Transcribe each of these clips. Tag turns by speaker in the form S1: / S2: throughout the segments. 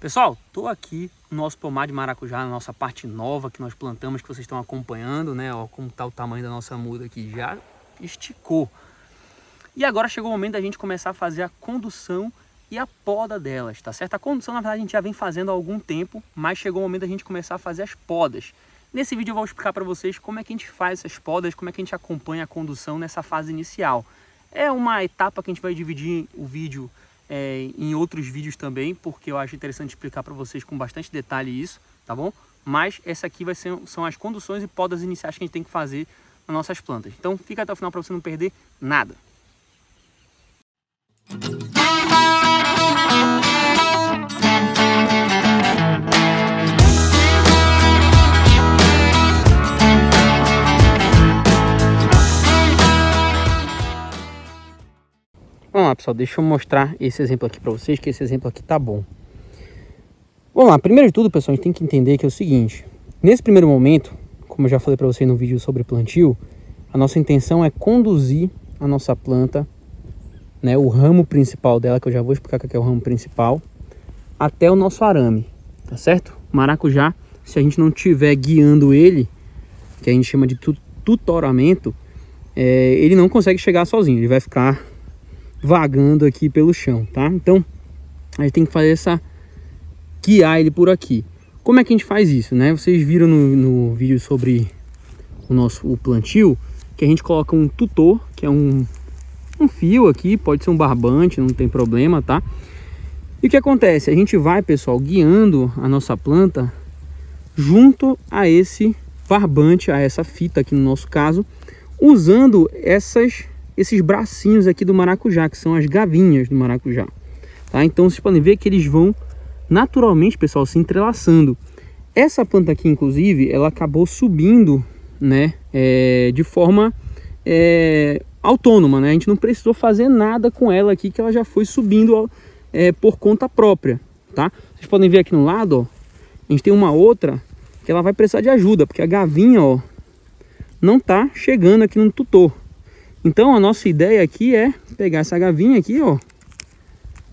S1: Pessoal, estou aqui no nosso pomar de maracujá, na nossa parte nova que nós plantamos, que vocês estão acompanhando, né? Ó, como está o tamanho da nossa muda aqui, já esticou. E agora chegou o momento da gente começar a fazer a condução e a poda delas, tá certo? A condução, na verdade, a gente já vem fazendo há algum tempo, mas chegou o momento da gente começar a fazer as podas. Nesse vídeo eu vou explicar para vocês como é que a gente faz essas podas, como é que a gente acompanha a condução nessa fase inicial. É uma etapa que a gente vai dividir o vídeo em outros vídeos também, porque eu acho interessante explicar para vocês com bastante detalhe isso, tá bom? Mas essa aqui são as conduções e podas iniciais que a gente tem que fazer nas nossas plantas. Então fica até o final para você não perder nada. Vamos lá, pessoal, deixa eu mostrar esse exemplo aqui para vocês, que esse exemplo aqui tá bom. Vamos lá, primeiro de tudo, pessoal, a gente tem que entender que é o seguinte. Nesse primeiro momento, como eu já falei para vocês no vídeo sobre plantio, a nossa intenção é conduzir a nossa planta, né, o ramo principal dela, que eu já vou explicar o que é o ramo principal, até o nosso arame, tá certo? Maracujá, se a gente não estiver guiando ele, que a gente chama de tutoramento, ele não consegue chegar sozinho, ele vai ficar vagando aqui pelo chão, tá? Então a gente tem que fazer guiar ele por aqui. Como é que a gente faz isso, né? Vocês viram no vídeo sobre o plantio, que a gente coloca um tutor, que é um fio aqui, pode ser um barbante, não tem problema, tá? E o que acontece? A gente vai, pessoal, guiando a nossa planta junto a esse barbante, a essa fita aqui no nosso caso, usando esses bracinhos aqui do maracujá, que são as gavinhas do maracujá, tá? Então vocês podem ver que eles vão naturalmente, pessoal, se entrelaçando. Essa planta aqui, inclusive, ela acabou subindo, né, de forma autônoma, né? A gente não precisou fazer nada com ela aqui, que ela já foi subindo por conta própria, tá? Vocês podem ver aqui no lado, ó, a gente tem uma outra que ela vai precisar de ajuda, porque a gavinha, ó, não tá chegando aqui no tutor. Então a nossa ideia aqui é pegar essa gavinha aqui, ó,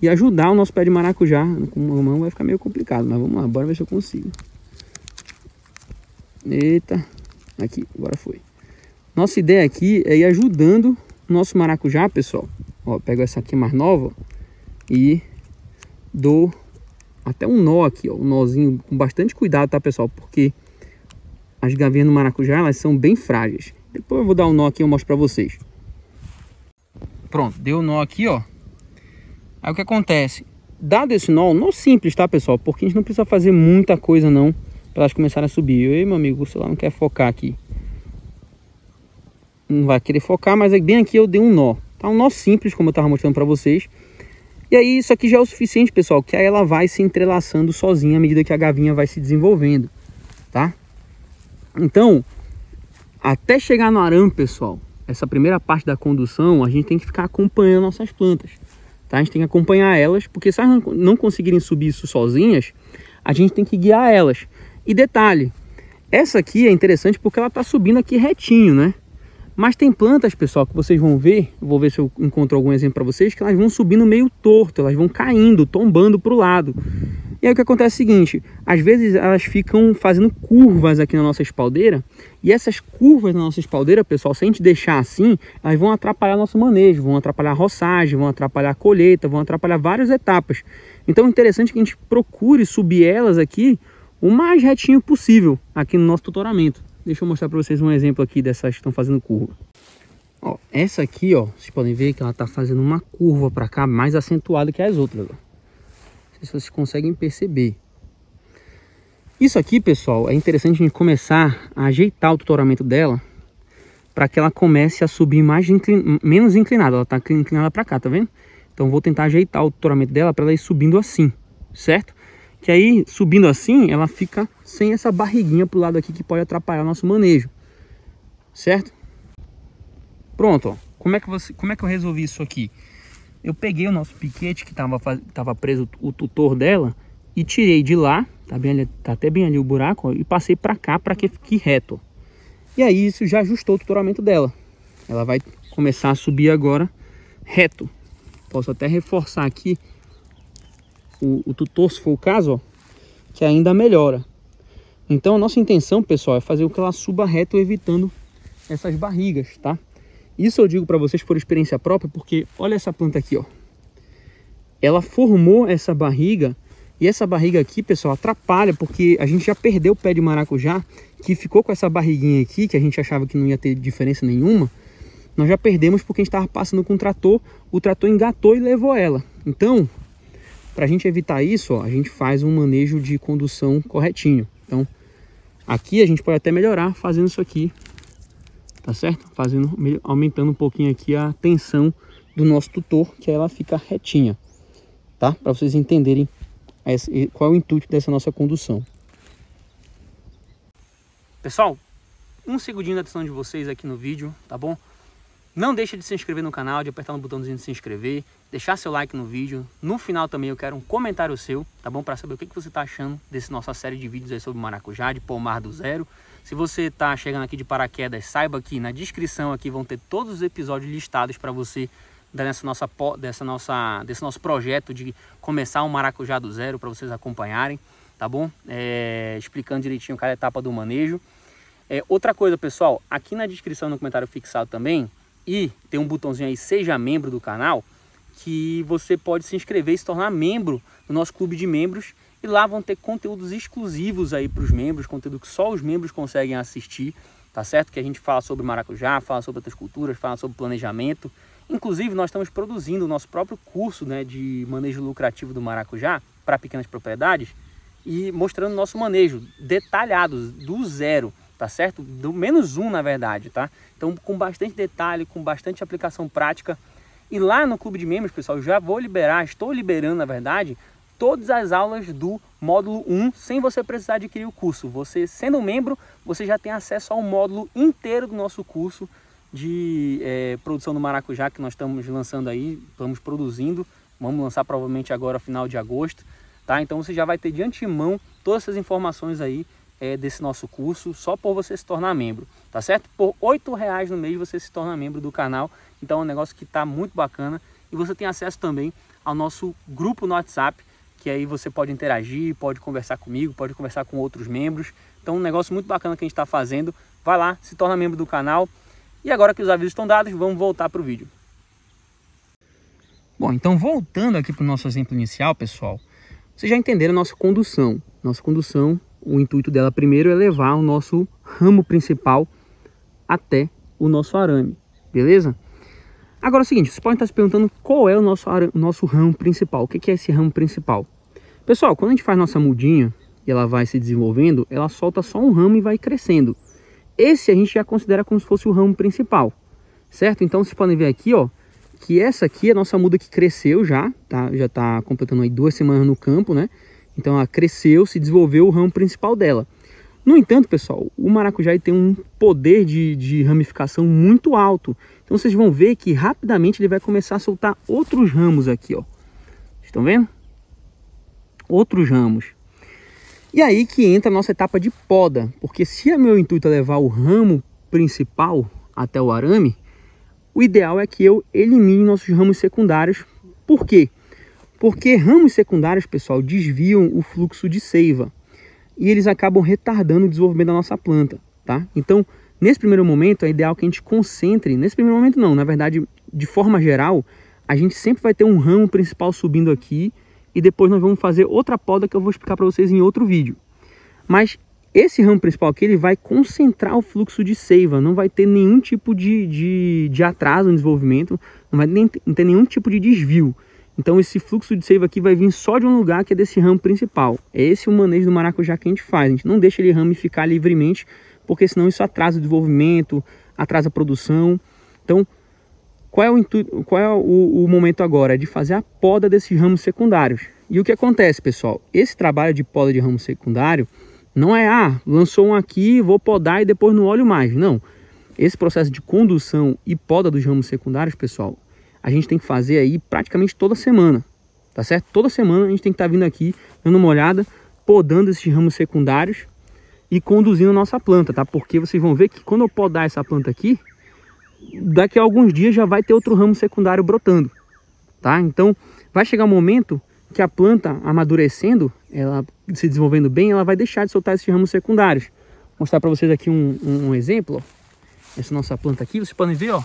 S1: e ajudar o nosso pé de maracujá. Com uma mão vai ficar meio complicado, mas vamos lá, bora ver se eu consigo. Eita, aqui, agora foi. Nossa ideia aqui é ir ajudando o nosso maracujá, pessoal. Ó, pego essa aqui mais nova e dou até um nó aqui, ó, um nozinho com bastante cuidado, tá, pessoal? Porque as gavinhas do maracujá, elas são bem frágeis. Depois eu vou dar um nó aqui e eu mostro pra vocês. Pronto, deu o nó aqui, ó. Aí o que acontece? Dado esse nó simples, tá, pessoal? Porque a gente não precisa fazer muita coisa não para elas começarem a subir. Ei, meu amigo, o celular não quer focar aqui. Não vai querer focar, mas bem aqui eu dei um nó. Tá, um nó simples, como eu tava mostrando para vocês. E aí isso aqui já é o suficiente, pessoal, que aí ela vai se entrelaçando sozinha à medida que a gavinha vai se desenvolvendo, tá? Então, até chegar no arame, pessoal, essa primeira parte da condução, a gente tem que ficar acompanhando nossas plantas, tá? A gente tem que acompanhar elas, porque se elas não conseguirem subir isso sozinhas, a gente tem que guiar elas. E detalhe, essa aqui é interessante porque ela tá subindo aqui retinho, né? Mas tem plantas, pessoal, que vocês vão ver, eu vou ver se eu encontro algum exemplo para vocês, que elas vão subindo meio torto, elas vão caindo, tombando para o lado. E aí o que acontece é o seguinte, às vezes elas ficam fazendo curvas aqui na nossa espaldeira, e essas curvas na nossa espaldeira, pessoal, se a gente deixar assim, elas vão atrapalhar nosso manejo, vão atrapalhar a roçagem, vão atrapalhar a colheita, vão atrapalhar várias etapas. Então é interessante que a gente procure subir elas aqui o mais retinho possível aqui no nosso tutoramento. Deixa eu mostrar para vocês um exemplo aqui dessas que estão fazendo curva. Ó, essa aqui, ó, vocês podem ver que ela está fazendo uma curva para cá mais acentuada que as outras, ó. Não sei se vocês conseguem perceber. Isso aqui, pessoal, é interessante a gente começar a ajeitar o tutoramento dela para que ela comece a subir menos inclinada. Ela está inclinada para cá, tá vendo? Então vou tentar ajeitar o tutoramento dela para ela ir subindo assim, certo? Que aí, subindo assim, ela fica sem essa barriguinha pro lado aqui que pode atrapalhar o nosso manejo, certo? Pronto, ó. Como é que eu resolvi isso aqui? Eu peguei o nosso piquete que tava preso o tutor dela e tirei de lá, tá até bem ali o buraco, ó, e passei para cá para que fique reto. E aí isso já ajustou o tutoramento dela. Ela vai começar a subir agora reto. Posso até reforçar aqui o tutor, se for o caso, ó, que ainda melhora. Então a nossa intenção, pessoal, é fazer com que ela suba reto, evitando essas barrigas, tá? Isso eu digo para vocês por experiência própria, porque olha essa planta aqui, ó. Ela formou essa barriga, e essa barriga aqui, pessoal, atrapalha, porque a gente já perdeu o pé de maracujá, que ficou com essa barriguinha aqui, que a gente achava que não ia ter diferença nenhuma. Nós já perdemos porque a gente estava passando com o trator engatou e levou ela. Então, para a gente evitar isso, ó, a gente faz um manejo de condução corretinho. Então, aqui a gente pode até melhorar fazendo isso aqui, tá certo? Aumentando um pouquinho aqui a tensão do nosso tutor, que ela fica retinha, tá? Para vocês entenderem qual é o intuito dessa nossa condução. Pessoal, um segundinho da atenção de vocês aqui no vídeo, tá bom? Não deixe de se inscrever no canal, de apertar no botãozinho de se inscrever, deixar seu like no vídeo. No final também eu quero um comentário seu, tá bom? Para saber o que você está achando dessa nossa série de vídeos aí sobre maracujá, de pomar do zero. Se você está chegando aqui de paraquedas, saiba que na descrição aqui vão ter todos os episódios listados para você desse nosso projeto de começar um maracujá do zero, para vocês acompanharem, tá bom? Explicando direitinho cada etapa do manejo. Outra coisa, pessoal, aqui na descrição, no comentário fixado também, e tem um botãozinho aí, seja membro do canal, que você pode se inscrever e se tornar membro do nosso clube de membros, e lá vão ter conteúdos exclusivos aí para os membros, conteúdo que só os membros conseguem assistir, tá certo? Que a gente fala sobre maracujá, fala sobre outras culturas, fala sobre planejamento. Inclusive nós estamos produzindo o nosso próprio curso, né, de manejo lucrativo do maracujá para pequenas propriedades, e mostrando nosso manejo detalhado do zero, tá certo? Do -1, na verdade, tá? Então, com bastante detalhe, com bastante aplicação prática. E lá no clube de membros, pessoal, estou liberando, na verdade, todas as aulas do módulo 1, sem você precisar adquirir o curso. Você, sendo membro, você já tem acesso ao módulo inteiro do nosso curso de produção do maracujá, que nós estamos lançando aí, estamos produzindo. Vamos lançar provavelmente agora, final de agosto, tá? Então, você já vai ter de antemão todas essas informações aí, desse nosso curso, só por você se tornar membro, tá certo? Por R$8 no mês você se torna membro do canal, então é um negócio que tá muito bacana, e você tem acesso também ao nosso grupo no WhatsApp, que aí você pode interagir, pode conversar comigo, pode conversar com outros membros, então um negócio muito bacana que a gente está fazendo. Vai lá, se torna membro do canal, e agora que os avisos estão dados, vamos voltar para o vídeo. Bom, então voltando aqui para o nosso exemplo inicial, pessoal, vocês já entenderam a nossa condução. O intuito dela primeiro é levar o nosso ramo principal até o nosso arame, beleza? Agora é o seguinte, vocês podem estar se perguntando qual é o nosso ramo principal. O que é esse ramo principal? Pessoal, quando a gente faz nossa mudinha e ela vai se desenvolvendo, ela solta só um ramo e vai crescendo. Esse a gente já considera como se fosse o ramo principal, certo? Então vocês podem ver aqui, ó, que essa aqui é a nossa muda que cresceu já, tá? Já está completando aí 2 semanas no campo, né? Então ela cresceu, se desenvolveu o ramo principal dela. No entanto, pessoal, o maracujá tem um poder de ramificação muito alto. Então vocês vão ver que rapidamente ele vai começar a soltar outros ramos aqui, ó. Estão vendo? Outros ramos. E aí que entra a nossa etapa de poda. Porque se o meu intuito é levar o ramo principal até o arame, o ideal é que eu elimine nossos ramos secundários. Por quê? Porque ramos secundários, pessoal, desviam o fluxo de seiva e eles acabam retardando o desenvolvimento da nossa planta, tá? Então, nesse primeiro momento, é ideal que a gente concentre, nesse primeiro momento não, na verdade, de forma geral, a gente sempre vai ter um ramo principal subindo aqui e depois nós vamos fazer outra poda que eu vou explicar para vocês em outro vídeo. Mas esse ramo principal aqui, ele vai concentrar o fluxo de seiva, não vai ter nenhum tipo de atraso no desenvolvimento, não vai ter nenhum tipo de desvio. Então esse fluxo de seiva aqui vai vir só de um lugar que é desse ramo principal. É esse o manejo do maracujá que a gente faz. A gente não deixa ele ramificar livremente, porque senão isso atrasa o desenvolvimento, atrasa a produção. Então, qual é o momento agora? É de fazer a poda desses ramos secundários. E o que acontece, pessoal? Esse trabalho de poda de ramo secundário não é, lançou um aqui, vou podar e depois não olho mais. Não. Esse processo de condução e poda dos ramos secundários, pessoal, a gente tem que fazer aí praticamente toda semana, tá certo? Toda semana a gente tem que estar vindo aqui, dando uma olhada, podando esses ramos secundários e conduzindo a nossa planta, tá? Porque vocês vão ver que quando eu podar essa planta aqui, daqui a alguns dias já vai ter outro ramo secundário brotando, tá? Então vai chegar um momento que a planta amadurecendo, ela se desenvolvendo bem, ela vai deixar de soltar esses ramos secundários. Vou mostrar para vocês aqui um exemplo, ó. Essa nossa planta aqui, vocês podem ver, ó,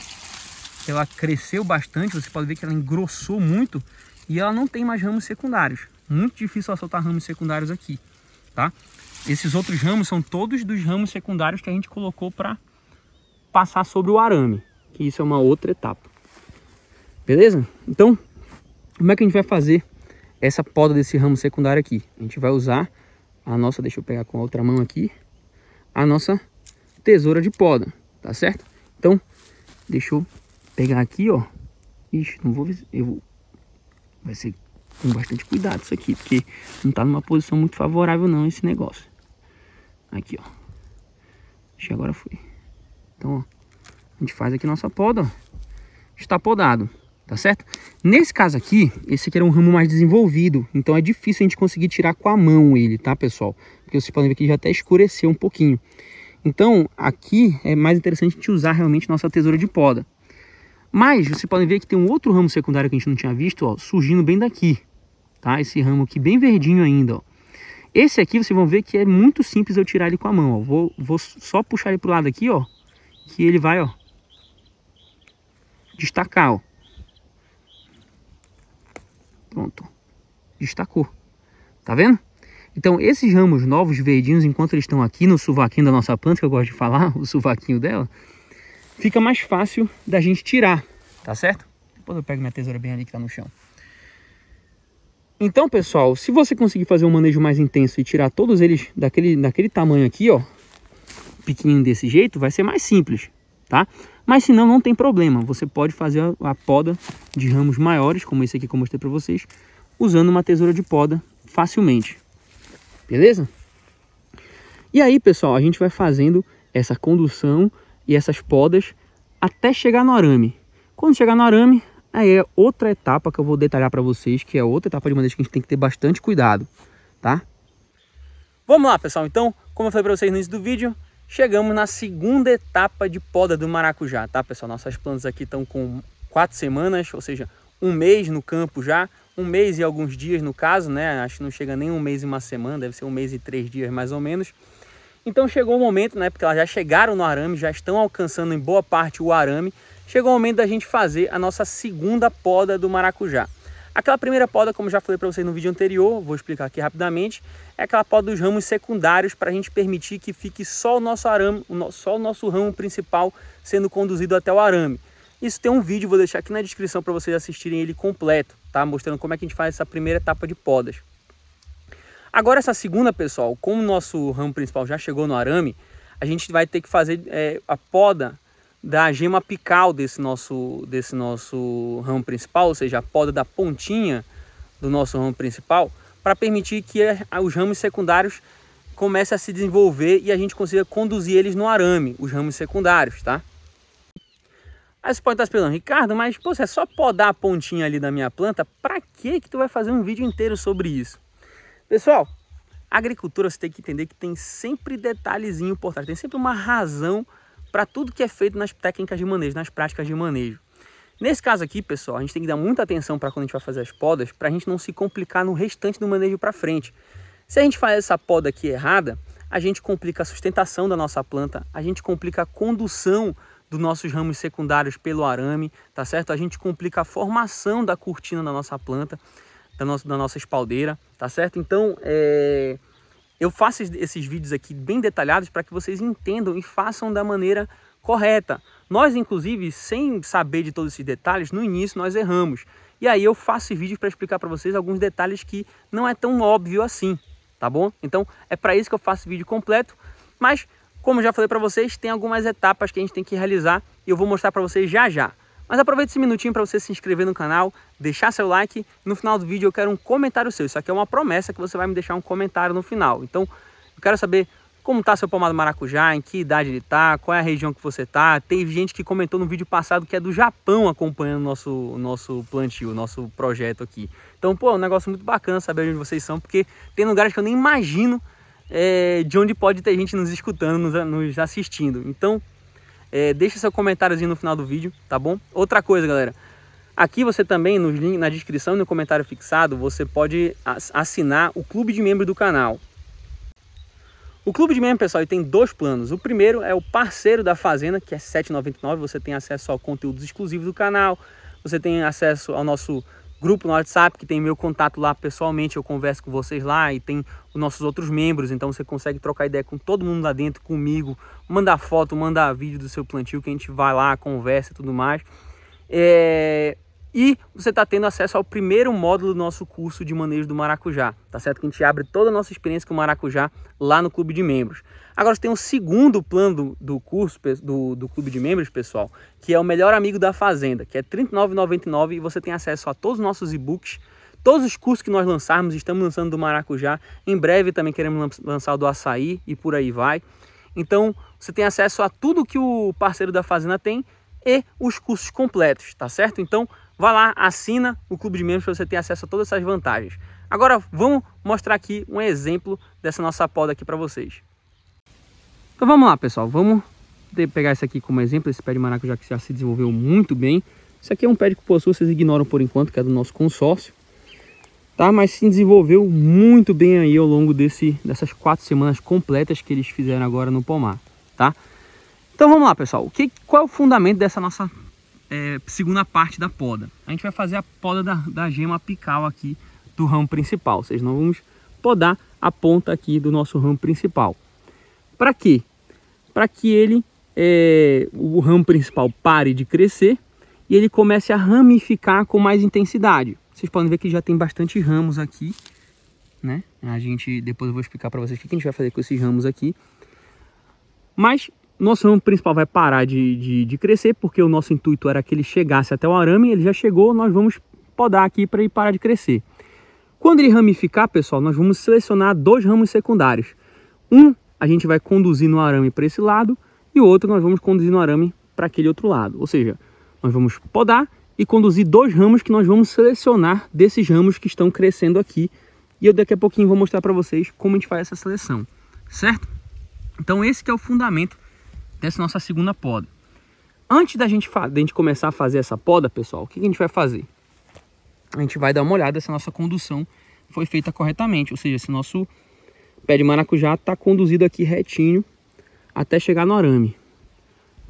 S1: ela cresceu bastante, você pode ver que ela engrossou muito e ela não tem mais ramos secundários. Muito difícil ela soltar ramos secundários aqui, tá? Esses outros ramos são todos dos ramos secundários que a gente colocou para passar sobre o arame, que isso é uma outra etapa. Beleza? Então, como é que a gente vai fazer essa poda desse ramo secundário aqui? A gente vai usar a nossa, deixa eu pegar com a outra mão aqui, a nossa tesoura de poda, tá certo? Então, deixa eu pegar aqui, ó. Ixi, não vou ver, vai ser com bastante cuidado isso aqui, porque não tá numa posição muito favorável não esse negócio. Aqui, ó. Acho que agora foi. Então, ó, a gente faz aqui nossa poda, ó. Está podado, tá certo? Nesse caso aqui, esse aqui era um ramo mais desenvolvido, então é difícil a gente conseguir tirar com a mão ele, tá, pessoal? Porque vocês podem ver que já até escureceu um pouquinho. Então, aqui é mais interessante a gente usar realmente nossa tesoura de poda. Mas, vocês podem ver que tem um outro ramo secundário que a gente não tinha visto, ó, surgindo bem daqui, tá? Esse ramo aqui bem verdinho ainda, ó. Esse aqui vocês vão ver que é muito simples eu tirar ele com a mão, ó. Vou só puxar ele pro lado aqui, ó, que ele vai, ó, destacar, ó. Pronto, destacou, tá vendo? Então esses ramos novos verdinhos, enquanto eles estão aqui no sovaquinho da nossa planta, que eu gosto de falar, o sovaquinho dela, fica mais fácil da gente tirar, tá certo? Depois eu pego minha tesoura bem ali que tá no chão. Então, pessoal, se você conseguir fazer um manejo mais intenso e tirar todos eles daquele tamanho aqui, ó, pequenininho desse jeito, vai ser mais simples, tá? Mas se não, não tem problema. Você pode fazer a poda de ramos maiores, como esse aqui que eu mostrei para vocês, usando uma tesoura de poda facilmente. Beleza? E aí, pessoal, a gente vai fazendo essa condução e essas podas até chegar no arame. Quando chegar no arame, aí é outra etapa que eu vou detalhar para vocês, que é outra etapa de manejo que a gente tem que ter bastante cuidado, tá? Vamos lá, pessoal. Então, como eu falei para vocês no início do vídeo, chegamos na segunda etapa de poda do maracujá, tá, pessoal? Nossas plantas aqui estão com 4 semanas, ou seja, um mês no campo já, um mês e alguns dias no caso, né? Acho que não chega nem um mês e uma semana, deve ser um mês e 3 dias mais ou menos. Então chegou o momento, né? Porque elas já chegaram no arame, já estão alcançando em boa parte o arame. Chegou o momento da gente fazer a nossa segunda poda do maracujá. Aquela primeira poda, como já falei para vocês no vídeo anterior, vou explicar aqui rapidamente, é aquela poda dos ramos secundários para a gente permitir que fique só o nosso arame, só o nosso ramo principal sendo conduzido até o arame. Isso tem um vídeo, vou deixar aqui na descrição para vocês assistirem ele completo, tá? Mostrando como é que a gente faz essa primeira etapa de podas. Agora essa segunda, pessoal, como o nosso ramo principal já chegou no arame, a gente vai ter que fazer a poda da gema apical desse nosso ramo principal, ou seja, a poda da pontinha do nosso ramo principal, para permitir que os ramos secundários comecem a se desenvolver e a gente consiga conduzir eles no arame, os ramos secundários, tá? Aí você pode estar se perguntando, Ricardo, mas pô, é só podar a pontinha ali da minha planta, para que tu vai fazer um vídeo inteiro sobre isso? Pessoal, a agricultura você tem que entender que tem sempre detalhezinho por trás, tem sempre uma razão para tudo que é feito nas técnicas de manejo, nas práticas de manejo. Nesse caso aqui, pessoal, a gente tem que dar muita atenção para quando a gente vai fazer as podas, para a gente não se complicar no restante do manejo para frente. Se a gente faz essa poda aqui errada, a gente complica a sustentação da nossa planta, a gente complica a condução dos nossos ramos secundários pelo arame, tá certo? A gente complica a formação da cortina da nossa planta, da nossa espaldeira, tá certo? Então, eu faço esses vídeos aqui bem detalhados para que vocês entendam e façam da maneira correta. Nós, inclusive, sem saber de todos esses detalhes, no início nós erramos. E aí eu faço esse vídeo para explicar para vocês alguns detalhes que não é tão óbvio assim, tá bom? Então, é para isso que eu faço o vídeo completo, mas como já falei para vocês, tem algumas etapas que a gente tem que realizar e eu vou mostrar para vocês já já. Mas aproveite esse minutinho para você se inscrever no canal, deixar seu like. No final do vídeo eu quero um comentário seu. Isso aqui é uma promessa que você vai me deixar um comentário no final. Então, eu quero saber como está seu pomar do maracujá, em que idade ele está, qual é a região que você está. Tem gente que comentou no vídeo passado que é do Japão acompanhando o nosso plantio, o nosso projeto aqui. Então, pô, é um negócio muito bacana saber onde vocês são, porque tem lugares que eu nem imagino de onde pode ter gente nos escutando, nos assistindo. Então, deixa seu comentáriozinho no final do vídeo, tá bom? Outra coisa, galera, Aqui você também, no link, na descrição e no comentário fixado, você pode assinar o clube de membros do canal. O clube de membros, pessoal, ele tem 2 planos. O primeiro é o parceiro da fazenda, que é R$ 7,99. Você tem acesso a conteúdos exclusivos do canal. Você tem acesso ao nosso grupo no WhatsApp, que tem meu contato lá pessoalmente. Eu converso com vocês lá e tem os nossos outros membros. Então você consegue trocar ideia com todo mundo lá dentro, comigo. Mandar foto, mandar vídeo do seu plantio, que a gente vai lá, conversa e tudo mais. E você está tendo acesso ao primeiro módulo do nosso curso de manejo do maracujá, tá certo? Que a gente abre toda a nossa experiência com o maracujá lá no clube de membros. Agora você tem um segundo plano do curso do clube de membros, pessoal, que é o melhor amigo da fazenda, que é R$ 39,99 e você tem acesso a todos os nossos e-books, todos os cursos que nós lançarmos. Estamos lançando do maracujá, em breve também queremos lançar o do açaí e por aí vai. Então você tem acesso a tudo que o parceiro da fazenda tem e os cursos completos, tá certo? Então vá lá, assina o clube de membros para você ter acesso a todas essas vantagens. Agora vamos mostrar aqui um exemplo dessa nossa poda aqui para vocês. Então vamos lá, pessoal, vamos pegar esse aqui como exemplo, esse pé de maracujá que já se desenvolveu muito bem. Isso aqui é um pé de cupuaçu, vocês ignoram por enquanto, que é do nosso consórcio, tá? Mas se desenvolveu muito bem aí ao longo dessas 4 semanas completas que eles fizeram agora no pomar, tá? Então vamos lá, pessoal, qual é o fundamento dessa nossa segunda parte da poda? A gente vai fazer a poda da gema apical aqui do ramo principal, ou seja, nós vamos podar a ponta aqui do nosso ramo principal. Para quê? Para que o ramo principal pare de crescer e ele comece a ramificar com mais intensidade. Vocês podem ver que já tem bastante ramos aqui, né? Depois eu vou explicar para vocês o que a gente vai fazer com esses ramos aqui. Mas nosso ramo principal vai parar de crescer, porque o nosso intuito era que ele chegasse até o arame. Ele já chegou, nós vamos podar aqui para ele parar de crescer. Quando ele ramificar, pessoal, nós vamos selecionar 2 ramos secundários. Um a gente vai conduzir no arame para esse lado e o outro nós vamos conduzir no arame para aquele outro lado. Ou seja, nós vamos podar e conduzir 2 ramos que nós vamos selecionar desses ramos que estão crescendo aqui. E eu daqui a pouquinho vou mostrar para vocês como a gente faz essa seleção, certo? Então esse que é o fundamento dessa nossa segunda poda. Antes da gente começar a fazer essa poda, pessoal, o que a gente vai fazer? A gente vai dar uma olhada se a nossa condução foi feita corretamente, ou seja, se o nosso pé de maracujá está conduzido aqui retinho até chegar no arame,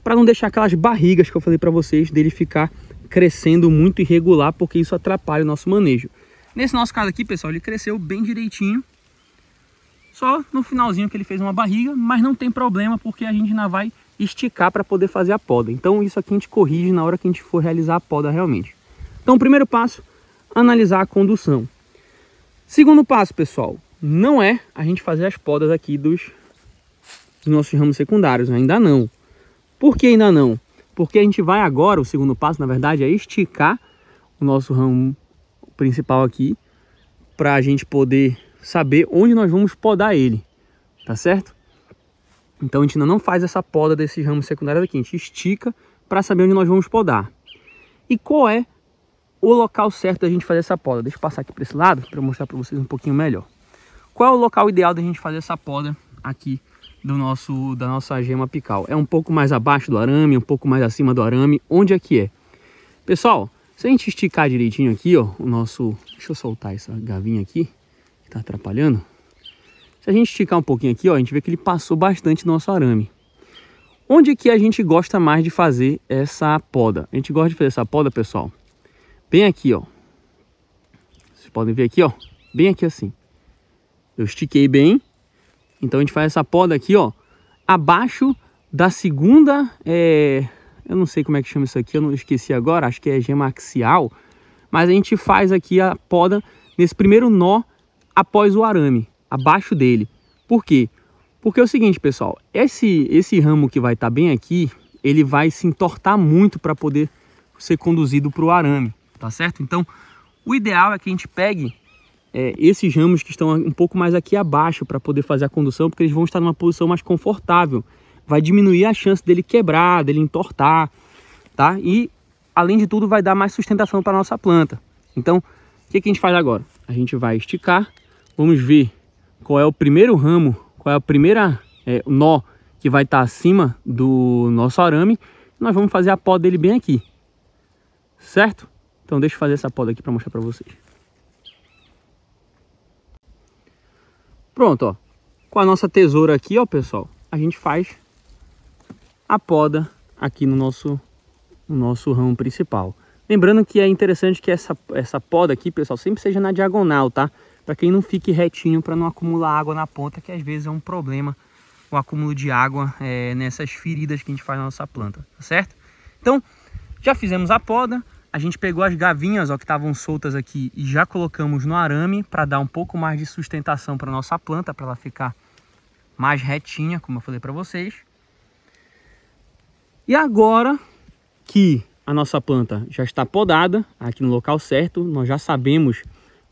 S1: para não deixar aquelas barrigas que eu falei para vocês dele ficar crescendo muito irregular, porque isso atrapalha o nosso manejo. Nesse nosso caso aqui, pessoal, ele cresceu bem direitinho, só no finalzinho que ele fez uma barriga, mas não tem problema, porque a gente ainda vai esticar para poder fazer a poda. Então isso aqui a gente corrige na hora que a gente for realizar a poda realmente. Então o primeiro passo, analisar a condução. Segundo passo, pessoal, não é a gente fazer as podas aqui dos nossos ramos secundários, ainda não. Por que ainda não? Porque a gente vai agora, o segundo passo na verdade é esticar o nosso ramo principal aqui, para a gente poder saber onde nós vamos podar ele, tá certo? Então a gente ainda não faz essa poda desses ramos secundários aqui, a gente estica para saber onde nós vamos podar. E qual é o local certo da gente fazer essa poda? Deixa eu passar aqui para esse lado para mostrar para vocês um pouquinho melhor. Qual é o local ideal da gente fazer essa poda aqui da nossa gema apical? É um pouco mais abaixo do arame, um pouco mais acima do arame? Onde é que é? Pessoal, se a gente esticar direitinho aqui, ó, deixa eu soltar essa gavinha aqui que tá atrapalhando. Se a gente esticar um pouquinho aqui, ó, a gente vê que ele passou bastante no nosso arame. Onde é que a gente gosta mais de fazer essa poda? A gente gosta de fazer essa poda, pessoal, bem aqui, ó. Vocês podem ver aqui, ó, bem aqui assim. Eu estiquei bem, então a gente faz essa poda aqui, ó, abaixo da segunda, eu não sei como é que chama isso aqui, eu não esqueci agora, acho que é gema axial, mas a gente faz aqui a poda nesse primeiro nó após o arame, abaixo dele. Por quê? Porque é o seguinte, pessoal, esse ramo que vai estar bem aqui, ele vai se entortar muito para poder ser conduzido para o arame, tá certo? Então, o ideal é que a gente pegue esses ramos que estão um pouco mais aqui abaixo para poder fazer a condução, porque eles vão estar numa posição mais confortável. Vai diminuir a chance dele quebrar, dele entortar, tá? E, além de tudo, vai dar mais sustentação para a nossa planta. Então, o que a gente faz agora? A gente vai esticar, vamos ver qual é o primeiro ramo, qual é a primeira nó que vai estar acima do nosso arame. Nós vamos fazer a poda dele bem aqui, certo? Então deixa eu fazer essa poda aqui para mostrar para vocês. Pronto, ó. Com a nossa tesoura aqui, ó, pessoal, a gente faz a poda aqui no nosso ramo principal. Lembrando que é interessante que essa poda aqui, pessoal, sempre seja na diagonal, tá? Para que não fique retinho, para não acumular água na ponta, que às vezes é um problema o acúmulo de água nessas feridas que a gente faz na nossa planta, tá certo? Então, já fizemos a poda, a gente pegou as gavinhas, ó, que estavam soltas aqui e já colocamos no arame para dar um pouco mais de sustentação para nossa planta, para ela ficar mais retinha, como eu falei para vocês. E agora que a nossa planta já está podada aqui no local certo, nós já sabemos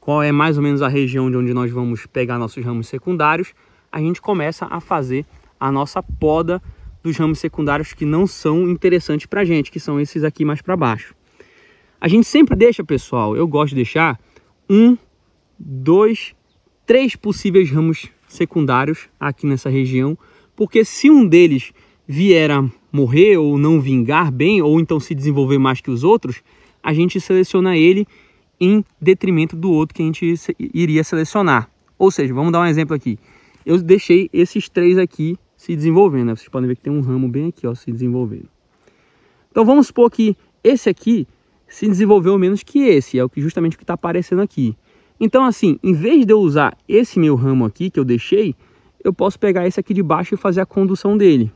S1: qual é mais ou menos a região de onde nós vamos pegar nossos ramos secundários, a gente começa a fazer a nossa poda dos ramos secundários que não são interessantes para a gente, que são esses aqui mais para baixo. A gente sempre deixa, pessoal, eu gosto de deixar 1, 2, 3 possíveis ramos secundários aqui nessa região, porque se um deles vier a morrer ou não vingar bem, ou então se desenvolver mais que os outros, a gente seleciona ele em detrimento do outro que a gente iria selecionar. Ou seja, vamos dar um exemplo aqui. Eu deixei esses 3 aqui se desenvolvendo, né? Vocês podem ver que tem um ramo bem aqui, ó, se desenvolvendo. Então vamos supor que esse aqui se desenvolveu menos que esse, é o que justamente o que está aparecendo aqui. Então assim, em vez de eu usar esse meu ramo aqui que eu deixei, eu posso pegar esse aqui de baixo e fazer a condução dele.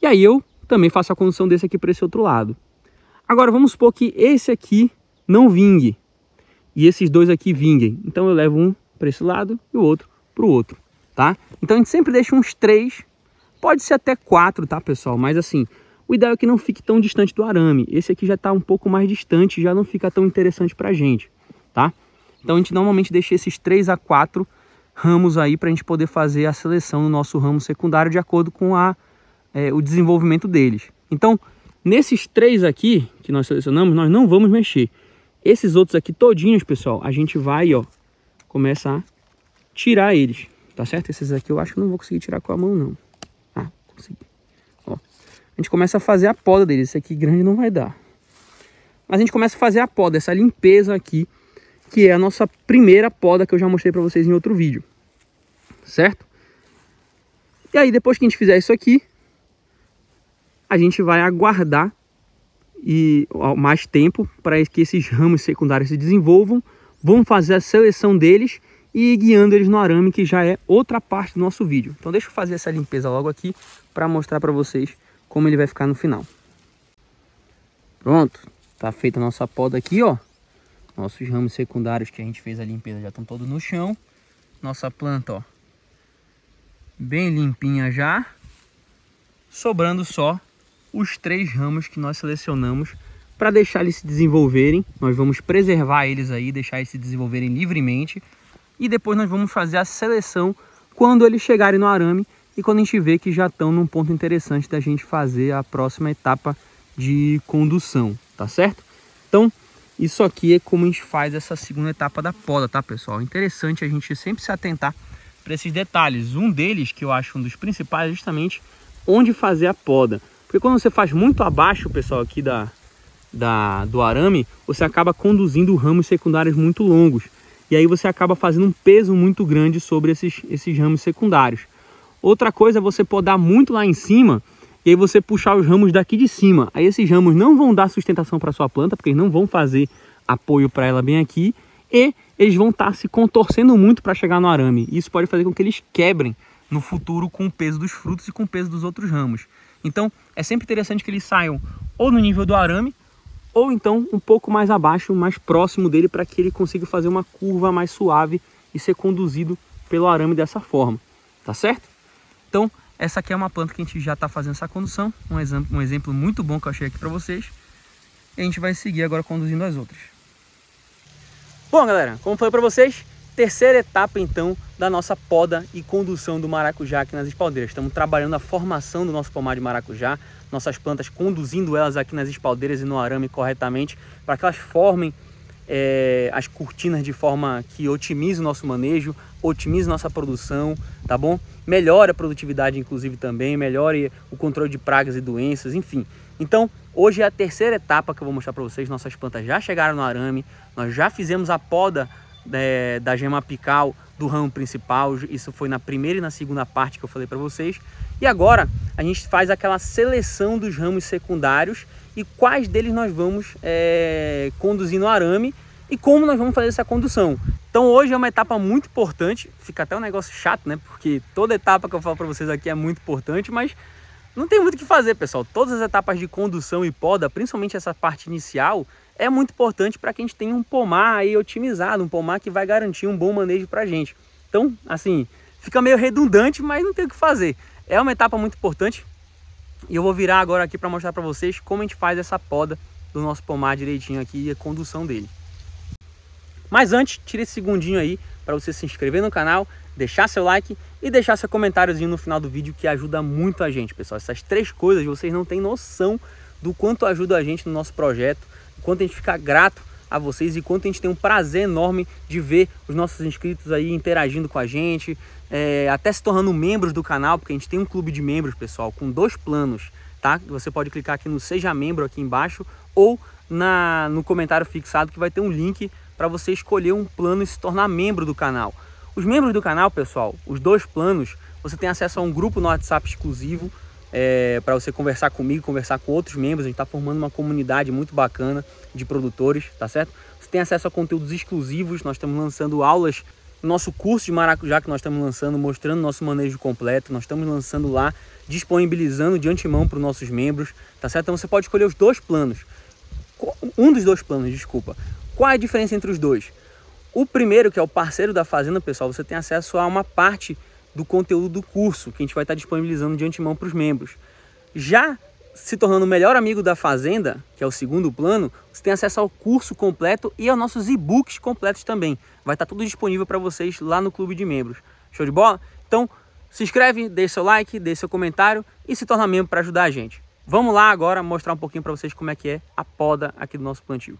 S1: E aí eu também faço a condução desse aqui para esse outro lado. Agora vamos supor que esse aqui não vingue e esses 2 aqui vinguem. Então eu levo um para esse lado e o outro para o outro, tá? Então a gente sempre deixa uns 3, pode ser até 4, tá, pessoal? Mas assim, o ideal é que não fique tão distante do arame. Esse aqui já está um pouco mais distante, já não fica tão interessante para a gente, tá? Então a gente normalmente deixa esses 3 a 4 ramos aí para a gente poder fazer a seleção no nosso ramo secundário de acordo com o desenvolvimento deles. Então, nesses 3 aqui que nós selecionamos, nós não vamos mexer. Esses outros aqui todinhos, pessoal, a gente vai, ó, começar a tirar eles, tá certo? Esses aqui eu acho que não vou conseguir tirar com a mão, não. Ah, consegui. Ó, a gente começa a fazer a poda deles. Esse aqui grande não vai dar. Mas a gente começa a fazer a poda, essa limpeza aqui, que é a nossa primeira poda que eu já mostrei para vocês em outro vídeo, certo? E aí, depois que a gente fizer isso aqui, a gente vai aguardar mais tempo para que esses ramos secundários se desenvolvam. Vamos fazer a seleção deles e ir guiando eles no arame, que já é outra parte do nosso vídeo. Então deixa eu fazer essa limpeza logo aqui para mostrar para vocês como ele vai ficar no final. Pronto, tá feita a nossa poda aqui, ó. Nossos ramos secundários que a gente fez a limpeza já estão todos no chão. Nossa planta, ó, bem limpinha já. Sobrando só os 3 ramos que nós selecionamos para deixar eles se desenvolverem. Nós vamos preservar eles aí, deixar eles se desenvolverem livremente. E depois nós vamos fazer a seleção quando eles chegarem no arame e quando a gente vê que já estão num ponto interessante da gente fazer a próxima etapa de condução, tá certo? Então, isso aqui é como a gente faz essa segunda etapa da poda, tá, pessoal? Interessante a gente sempre se atentar para esses detalhes. Um deles, que eu acho um dos principais, é justamente onde fazer a poda. Porque quando você faz muito abaixo, pessoal, aqui do arame, você acaba conduzindo ramos secundários muito longos. E aí você acaba fazendo um peso muito grande sobre esses ramos secundários. Outra coisa é você podar muito lá em cima e aí você puxar os ramos daqui de cima. Aí esses ramos não vão dar sustentação para sua planta, porque eles não vão fazer apoio para ela bem aqui. E eles vão estar se contorcendo muito para chegar no arame. Isso pode fazer com que eles quebrem no futuro com o peso dos frutos e com o peso dos outros ramos. Então é sempre interessante que eles saiam ou no nível do arame, ou então um pouco mais abaixo, mais próximo dele, para que ele consiga fazer uma curva mais suave e ser conduzido pelo arame dessa forma, tá certo? Então essa aqui é uma planta que a gente já está fazendo essa condução, um exemplo muito bom que eu achei aqui para vocês. E a gente vai seguir agora conduzindo as outras. Bom, galera, como falei para vocês, terceira etapa então da nossa poda e condução do maracujá aqui nas espaldeiras. Estamos trabalhando a formação do nosso pomar de maracujá, nossas plantas, conduzindo elas aqui nas espaldeiras e no arame corretamente, para que elas formem as cortinas de forma que otimize o nosso manejo, otimize nossa produção, tá bom? Melhore a produtividade, inclusive, também, melhore o controle de pragas e doenças, enfim. Então, hoje é a terceira etapa que eu vou mostrar para vocês. Nossas plantas já chegaram no arame, nós já fizemos a poda da gema apical do ramo principal. Isso foi na primeira e na segunda parte que eu falei para vocês. E agora a gente faz aquela seleção dos ramos secundários e quais deles nós vamos conduzir no arame e como nós vamos fazer essa condução. Então hoje é uma etapa muito importante, fica até um negócio chato, né? Porque toda etapa que eu falo para vocês aqui é muito importante, mas não tem muito o que fazer, pessoal. Todas as etapas de condução e poda, principalmente essa parte inicial, é muito importante para que a gente tenha um pomar aí otimizado, um pomar que vai garantir um bom manejo para a gente. Então, assim, fica meio redundante, mas não tem o que fazer. É uma etapa muito importante e eu vou virar agora aqui para mostrar para vocês como a gente faz essa poda do nosso pomar direitinho aqui e a condução dele. Mas antes, tire esse segundinho aí para você se inscrever no canal, deixar seu like e deixar seu comentáriozinho no final do vídeo, que ajuda muito a gente, pessoal. Essas três coisas vocês não têm noção do quanto ajuda a gente no nosso projeto, do quanto a gente fica grato a vocês e quanto a gente tem um prazer enorme de ver os nossos inscritos aí interagindo com a gente, até se tornando membros do canal, porque a gente tem um clube de membros, pessoal, com 2 planos, tá? Você pode clicar aqui no Seja Membro aqui embaixo ou no comentário fixado que vai ter um link para você escolher um plano e se tornar membro do canal. Os membros do canal, pessoal, os 2 planos, você tem acesso a um grupo no WhatsApp exclusivo para você conversar comigo, conversar com outros membros. A gente está formando uma comunidade muito bacana de produtores, tá certo? Você tem acesso a conteúdos exclusivos. Nós estamos lançando aulas no nosso curso de maracujá que nós estamos lançando, mostrando nosso manejo completo. Nós estamos lançando lá, disponibilizando de antemão para os nossos membros, tá certo? Então você pode escolher os 2 planos. Um dos 2 planos, desculpa. Qual é a diferença entre os 2? O primeiro, que é o parceiro da fazenda, pessoal, você tem acesso a uma parte do conteúdo do curso que a gente vai estar disponibilizando de antemão para os membros. Já se tornando o melhor amigo da fazenda, que é o segundo plano, você tem acesso ao curso completo e aos nossos e-books completos também. Vai estar tudo disponível para vocês lá no clube de membros. Show de bola? Então, se inscreve, deixa seu like, deixa seu comentário e se torna membro para ajudar a gente. Vamos lá agora mostrar um pouquinho para vocês como é que é a poda aqui do nosso plantio.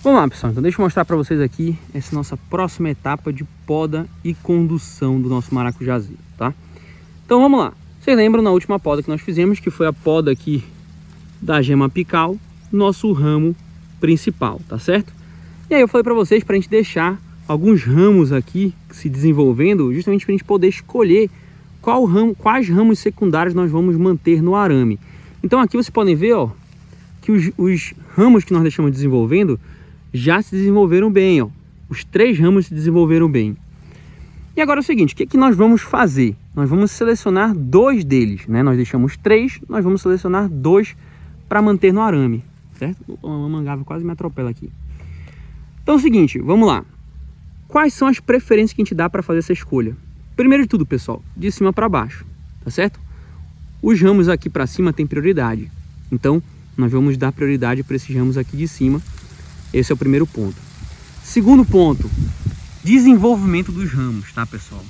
S1: Vamos lá, pessoal, então deixa eu mostrar para vocês aqui essa nossa próxima etapa de poda e condução do nosso maracujazinho, tá? Então vamos lá. Vocês lembram na última poda que nós fizemos, que foi a poda aqui da gema apical, nosso ramo principal, tá certo? E aí eu falei para vocês para a gente deixar alguns ramos aqui se desenvolvendo, justamente para a gente poder escolher quais ramos secundários nós vamos manter no arame. Então aqui vocês podem ver, ó, que os ramos que nós deixamos desenvolvendo já se desenvolveram bem, ó. Os 3 ramos se desenvolveram bem. E agora é o seguinte, o que nós vamos fazer? Nós vamos selecionar 2 deles, né? Nós deixamos 3, nós vamos selecionar 2 para manter no arame, certo? Uma mangava quase me atropela aqui. Então é o seguinte, vamos lá. Quais são as preferências que a gente dá para fazer essa escolha? Primeiro de tudo, pessoal, de cima para baixo, tá certo? Os ramos aqui para cima têm prioridade. Então, nós vamos dar prioridade para esses ramos aqui de cima. Esse é o primeiro ponto. Segundo ponto, desenvolvimento dos ramos, tá, pessoal?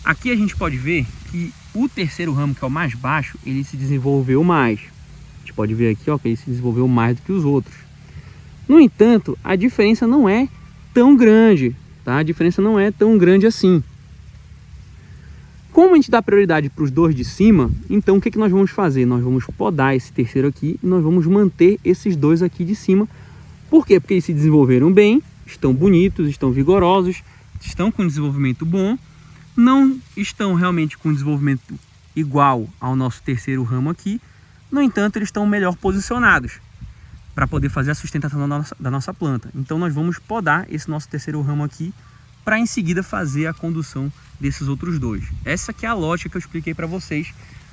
S1: Aqui a gente pode ver que o terceiro ramo, que é o mais baixo, ele se desenvolveu mais. A gente pode ver aqui, ó, que ele se desenvolveu mais do que os outros. No entanto, a diferença não é tão grande, tá? A diferença não é tão grande assim. Como a gente dá prioridade para os 2 de cima, então o que nós vamos fazer? Nós vamos podar esse terceiro aqui e nós vamos manter esses 2 aqui de cima. Por quê? Porque eles se desenvolveram bem, estão bonitos, estão vigorosos, estão com desenvolvimento bom, não estão realmente com desenvolvimento igual ao nosso terceiro ramo aqui, no entanto eles estão melhor posicionados para poder fazer a sustentação da nossa planta. Então nós vamos podar esse nosso terceiro ramo aqui para em seguida fazer a condução desses outros 2. Essa que é a lógica que eu expliquei para vocês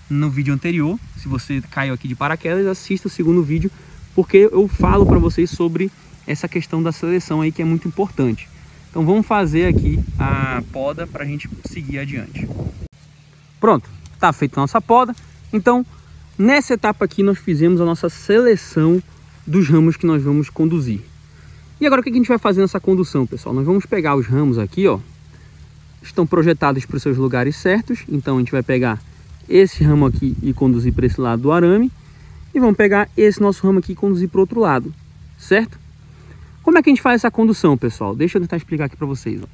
S1: no vídeo anterior. Se você caiu aqui de paraquedas, assista o segundo vídeo, porque eu falo para vocês sobre essa questão da seleção aí, que é muito importante. Então vamos fazer aqui a poda para a gente seguir adiante. Pronto, está feita a nossa poda. Então nessa etapa aqui nós fizemos a nossa seleção dos ramos que nós vamos conduzir. E agora o que a gente vai fazer nessa condução, pessoal? Nós vamos pegar os ramos aqui, ó, estão projetados para os seus lugares certos. Então a gente vai pegar esse ramo aqui e conduzir para esse lado do arame. E vamos pegar esse nosso ramo aqui e conduzir para o outro lado, certo? Como é que a gente faz essa condução, pessoal? Deixa eu tentar explicar aqui para vocês, ó.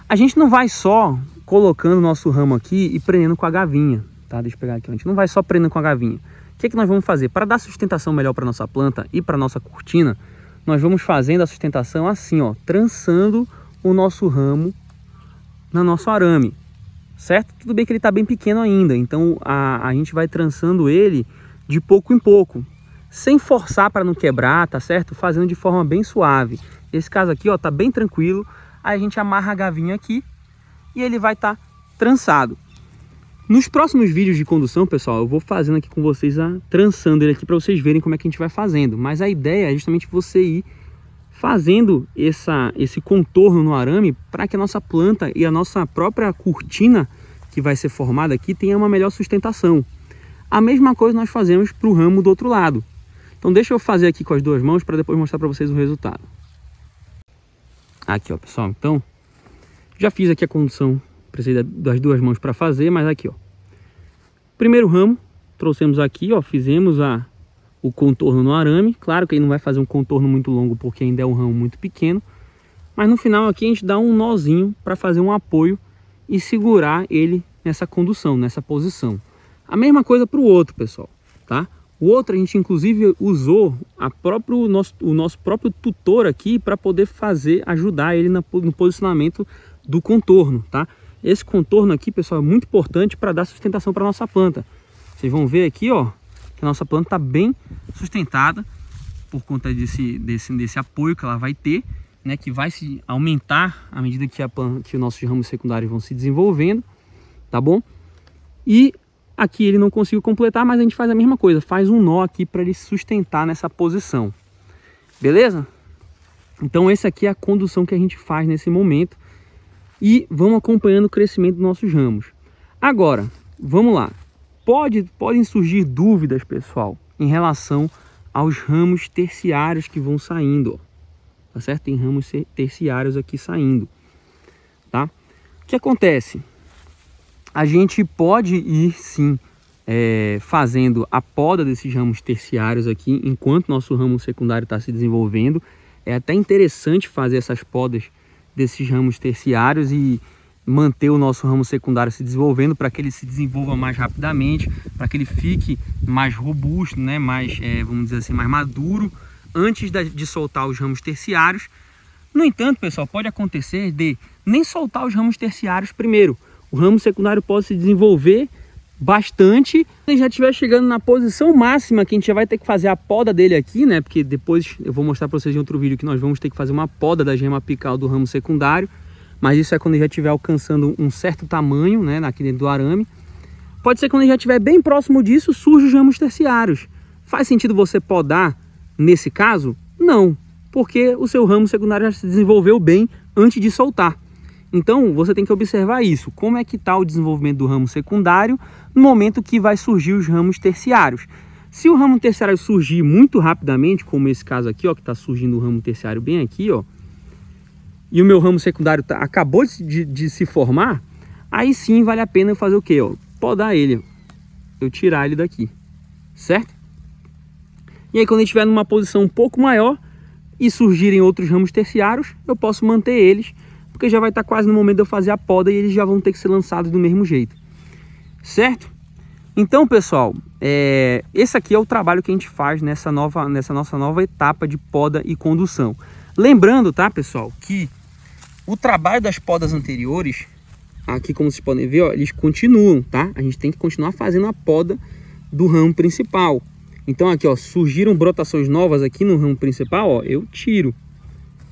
S1: A gente não vai só colocando o nosso ramo aqui e prendendo com a gavinha, tá? Deixa eu pegar aqui, a gente não vai só prendendo com a gavinha. O que nós vamos fazer? Para dar sustentação melhor para nossa planta e para nossa cortina, nós vamos fazendo a sustentação assim, ó, trançando o nosso ramo no nosso arame, certo? Tudo bem que ele está bem pequeno ainda, então a gente vai trançando ele de pouco em pouco, sem forçar para não quebrar, tá certo? Fazendo de forma bem suave. Esse caso aqui, ó, tá bem tranquilo. Aí a gente amarra a gavinha aqui e ele vai estar trançado. Nos próximos vídeos de condução, pessoal, eu vou fazendo aqui com vocês, trançando ele aqui para vocês verem como é que a gente vai fazendo. Mas a ideia é justamente você ir fazendo esse contorno no arame para que a nossa planta e a nossa própria cortina que vai ser formada aqui tenha uma melhor sustentação. A mesma coisa nós fazemos para o ramo do outro lado. Então deixa eu fazer aqui com as duas mãos para depois mostrar para vocês o resultado. Aqui, ó, pessoal, então já fiz aqui a condução, precisei das duas mãos para fazer, mas aqui, ó, primeiro ramo, trouxemos aqui, ó, fizemos o contorno no arame. Claro que ele não vai fazer um contorno muito longo porque ainda é um ramo muito pequeno, mas no final aqui a gente dá um nozinho para fazer um apoio e segurar ele nessa condução, nessa posição. A mesma coisa para o outro, pessoal, tá? O outro a gente inclusive usou o nosso próprio tutor aqui para poder ajudar ele no posicionamento do contorno, tá? Esse contorno aqui, pessoal, é muito importante para dar sustentação para nossa planta. Vocês vão ver aqui, ó, que a nossa planta está bem sustentada por conta desse apoio que ela vai ter, né? Que vai se aumentar à medida que os nossos ramos secundários vão se desenvolvendo, tá bom? E aqui ele não conseguiu completar, mas a gente faz a mesma coisa, faz um nó aqui para ele sustentar nessa posição, beleza? Então essa aqui é a condução que a gente faz nesse momento e vamos acompanhando o crescimento dos nossos ramos. Agora, vamos lá, podem surgir dúvidas, pessoal, em relação aos ramos terciários que vão saindo, ó, tá certo? Tem ramos terciários aqui saindo, tá? O que acontece? A gente pode ir sim fazendo a poda desses ramos terciários aqui enquanto nosso ramo secundário está se desenvolvendo. É até interessante fazer essas podas desses ramos terciários e manter o nosso ramo secundário se desenvolvendo para que ele se desenvolva mais rapidamente, para que ele fique mais robusto, né? Mais, vamos dizer assim, mais maduro antes de soltar os ramos terciários. No entanto, pessoal, pode acontecer de nem soltar os ramos terciários primeiro. O ramo secundário pode se desenvolver bastante. Quando já estiver chegando na posição máxima, que a gente já vai ter que fazer a poda dele aqui, né? Porque depois eu vou mostrar para vocês em outro vídeo que nós vamos ter que fazer uma poda da gema apical do ramo secundário. Mas isso é quando ele já estiver alcançando um certo tamanho, né? Aqui dentro do arame. Pode ser quando ele já estiver bem próximo disso, surge os ramos terciários. Faz sentido você podar nesse caso? Não, porque o seu ramo secundário já se desenvolveu bem antes de soltar. Então você tem que observar isso, como é que está o desenvolvimento do ramo secundário no momento que vai surgir os ramos terciários. Se o ramo terciário surgir muito rapidamente, como esse caso aqui, ó, que está surgindo o ramo terciário bem aqui, ó, e o meu ramo secundário acabou de se formar, aí sim vale a pena eu fazer o quê? Ó? Podar ele, ó. Eu tirar ele daqui, certo? E aí quando ele estiver numa posição um pouco maior e surgirem outros ramos terciários, eu posso manter eles, porque já vai estar quase no momento de eu fazer a poda e eles já vão ter que ser lançados do mesmo jeito, certo? Então, pessoal, esse aqui é o trabalho que a gente faz nessa nossa nova etapa de poda e condução. Lembrando, tá, pessoal, que o trabalho das podas anteriores, aqui como vocês podem ver, ó, eles continuam, tá? A gente tem que continuar fazendo a poda do ramo principal. Então aqui, ó, surgiram brotações novas aqui no ramo principal, ó, eu tiro.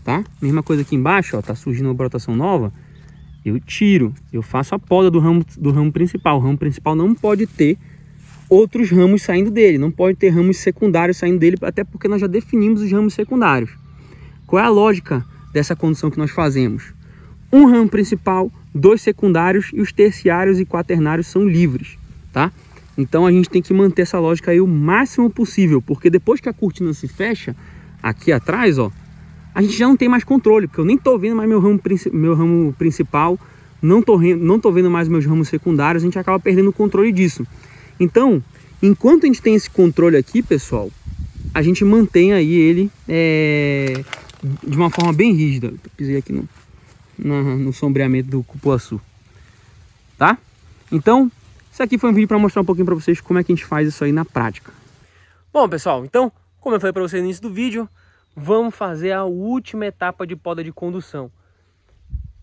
S1: Tá? Mesma coisa aqui embaixo, ó, tá surgindo uma brotação nova, eu tiro, eu faço a poda do ramo principal. O ramo principal não pode ter outros ramos saindo dele, não pode ter ramos secundários saindo dele, até porque nós já definimos os ramos secundários. Qual é a lógica dessa condução que nós fazemos? Um ramo principal, 2 secundários e os terciários e quaternários são livres, tá? Então a gente tem que manter essa lógica aí o máximo possível, porque depois que a cortina se fecha, aqui atrás, ó, a gente já não tem mais controle, porque eu nem tô vendo mais meu ramo principal, não tô vendo mais meus ramos secundários, a gente acaba perdendo o controle disso. Então, enquanto a gente tem esse controle aqui, pessoal, a gente mantém aí ele de uma forma bem rígida. Eu pisei aqui no sombreamento do cupuaçu, tá? Então, isso aqui foi um vídeo para mostrar um pouquinho para vocês como é que a gente faz isso aí na prática. Bom, pessoal, então, como eu falei para vocês no início do vídeo, vamos fazer a última etapa de poda de condução.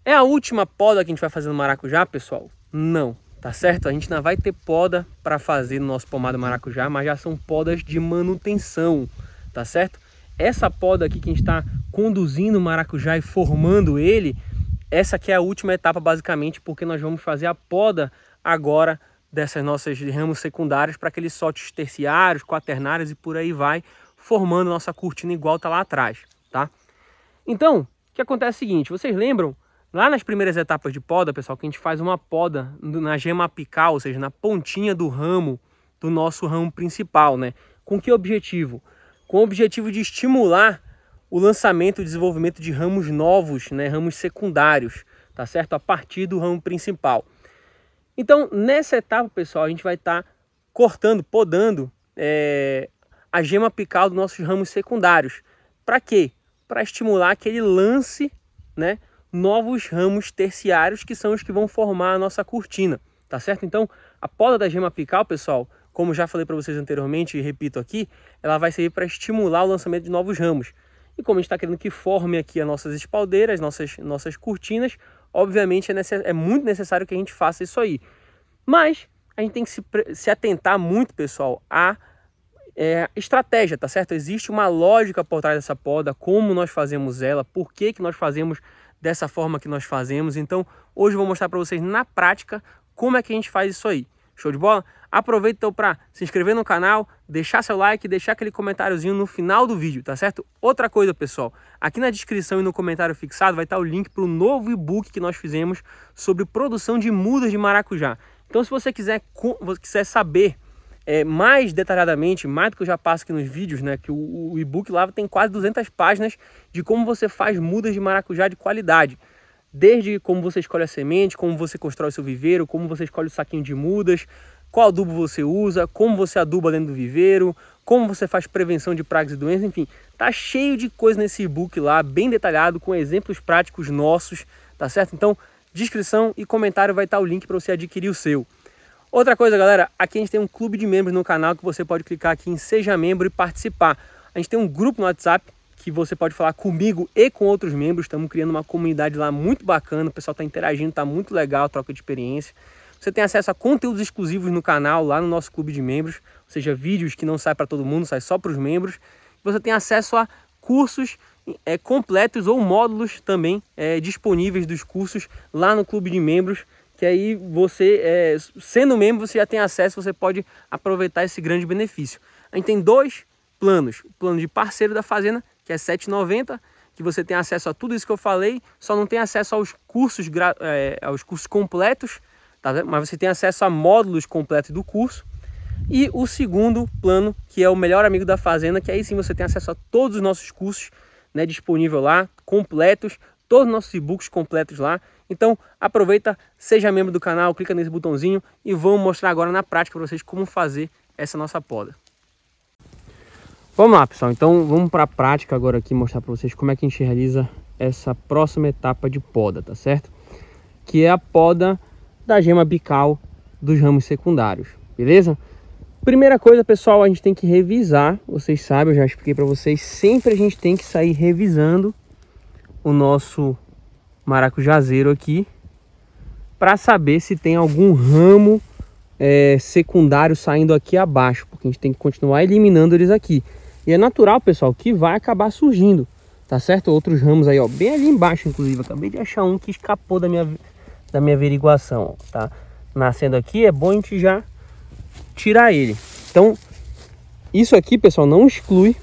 S1: É a última poda que a gente vai fazer no maracujá, pessoal? Não, tá certo? A gente ainda vai ter poda para fazer no nosso pomar do maracujá, mas já são podas de manutenção, tá certo? Essa poda aqui que a gente está conduzindo o maracujá e formando ele, essa aqui é a última etapa basicamente, porque nós vamos fazer a poda agora dessas nossas ramos secundários para aqueles sotes terciários, quaternários e por aí vai, formando nossa cortina igual tá lá atrás, tá? Então, o que acontece é o seguinte, vocês lembram, lá nas primeiras etapas de poda, pessoal, que a gente faz uma poda na gema apical, ou seja, na pontinha do ramo, do nosso ramo principal, né? Com que objetivo? Com o objetivo de estimular o lançamento e desenvolvimento de ramos novos, né? Ramos secundários, tá certo? A partir do ramo principal. Então, nessa etapa, pessoal, a gente vai estar cortando, podando a gema apical dos nossos ramos secundários. Para quê? Para estimular que ele lance, né, novos ramos terciários, que são os que vão formar a nossa cortina, tá certo? Então, a poda da gema apical, pessoal, como já falei para vocês anteriormente e repito aqui, ela vai servir para estimular o lançamento de novos ramos. E como a gente está querendo que forme aqui as nossas espaldeiras, nossas cortinas, obviamente é muito necessário que a gente faça isso aí. Mas a gente tem que se atentar muito, pessoal, à estratégia, tá certo? Existe uma lógica por trás dessa poda, como nós fazemos ela, por que nós fazemos dessa forma que nós fazemos. Então, hoje eu vou mostrar para vocês na prática como é que a gente faz isso aí. Show de bola? Aproveita então para se inscrever no canal, deixar seu like, deixar aquele comentáriozinho no final do vídeo, tá certo? Outra coisa, pessoal, aqui na descrição e no comentário fixado vai estar o link para o novo e-book que nós fizemos sobre produção de mudas de maracujá. Então, se você quiser saber mais detalhadamente, mais do que eu já passo aqui nos vídeos, né, que o e-book lá tem quase 200 páginas de como você faz mudas de maracujá de qualidade. Desde como você escolhe a semente, como você constrói seu viveiro, como você escolhe o saquinho de mudas, qual adubo você usa, como você aduba dentro do viveiro, como você faz prevenção de pragas e doenças, enfim. Tá cheio de coisa nesse e-book lá, bem detalhado, com exemplos práticos nossos, tá certo? Então, descrição e comentário vai estar o link para você adquirir o seu. Outra coisa, galera, aqui a gente tem um clube de membros no canal que você pode clicar aqui em Seja Membro e participar. A gente tem um grupo no WhatsApp que você pode falar comigo e com outros membros. Estamos criando uma comunidade lá muito bacana, o pessoal está interagindo, está muito legal a troca de experiência. Você tem acesso a conteúdos exclusivos no canal, lá no nosso clube de membros, ou seja, vídeos que não saem para todo mundo, saem só para os membros. Você tem acesso a cursos completos ou módulos também disponíveis dos cursos lá no clube de membros, que aí você, sendo membro, você já tem acesso, você pode aproveitar esse grande benefício. A gente tem dois planos, o plano de parceiro da fazenda, que é R$ 7,90, que você tem acesso a tudo isso que eu falei, só não tem acesso aos cursos completos, tá vendo? Mas você tem acesso a módulos completos do curso. E o segundo plano, que é o melhor amigo da fazenda, que aí sim você tem acesso a todos os nossos cursos, né, disponível lá, completos, todos os nossos e-books completos lá. Então aproveita, seja membro do canal, clica nesse botãozinho e vamos mostrar agora na prática para vocês como fazer essa nossa poda. Vamos lá, pessoal, então vamos para a prática agora aqui, mostrar para vocês como é que a gente realiza essa próxima etapa de poda, tá certo? Que é a poda da gema apical dos ramos secundários, beleza? Primeira coisa, pessoal, a gente tem que revisar, vocês sabem, eu já expliquei para vocês, sempre a gente tem que sair revisando o nosso maracujazeiro aqui para saber se tem algum ramo secundário saindo aqui abaixo, porque a gente tem que continuar eliminando eles aqui. E é natural, pessoal, que vai acabar surgindo, tá certo? Outros ramos aí, ó, bem ali embaixo, inclusive. Acabei de achar um que escapou da minha averiguação, ó, tá? Nascendo aqui, é bom a gente já tirar ele. Então, isso aqui, pessoal, não exclui,